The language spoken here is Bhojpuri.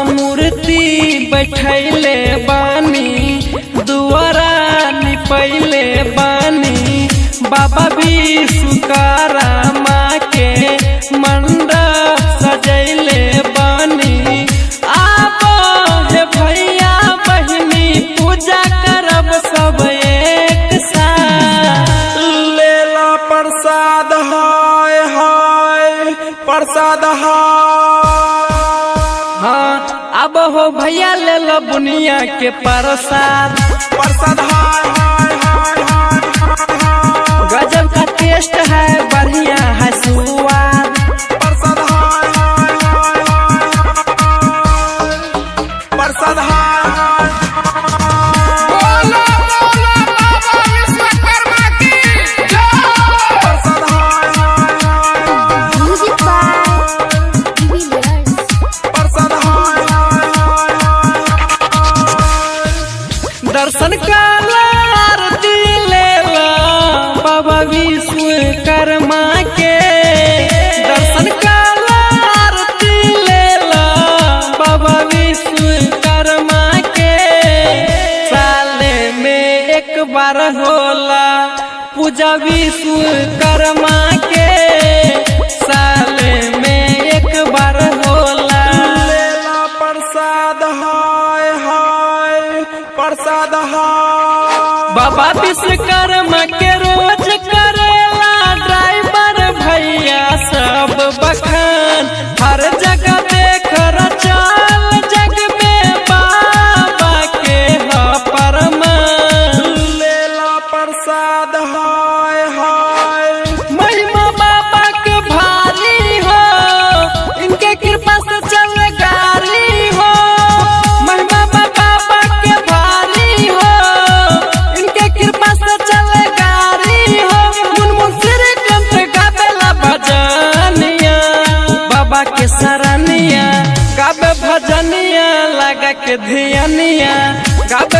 मूर्ति बैठैले बानी, दुआरा निपैले बानी, बाबा विश्वकर्मा के मंडप सजैले बानी। आबो हे भैया बहिनी पूजा करब सब एक साथ। लेला प्रसाद हाय हाय प्रसाद हाय। हाँ अब हो भैया ले लो बुनिया के प्रसाद। प्रसाद हाय हाय हाय हाय हाय। गजब का टेस्ट है, बढ़िया है स्वाद। प्रसाद हाय हाय हाय हाय। प्रसाद हाय हाय। बोलो बोलो बाबा विश्वकर्मा की जय। प्रसाद हाय हाय हाय। Music by Jubilers. प्रसाद हाय हाय हाय। दर्शन काला आरती ले ला बाबा विश्वकर्मा के। दर्शन काला आरती ले ला बाबा विश्वकर्मा के। साले में एक बार होला पूजा विश्वकर्मा के। साले में एक बार होला। लेला प्रसाद हाय हाय प्रसाद हाय। बाबा विश्वकर्मा के रोज करेला ड्राइवर भैया सब बखान। हर जगह देख रचाल जग में बाबा के परमान। लेला प्रसाद हाय हाय। महिमा बाबा के भारी हो, इनके कृपा से चल गाड़ी हो। महिमा बाबा के भारी हो, इनके कृपा से चल गाड़ी हो। मुनमुन श्रीकांत गावेला भजनिया, बाबा के सरनिया गावे भजनिया, लगा के धियनिया गावे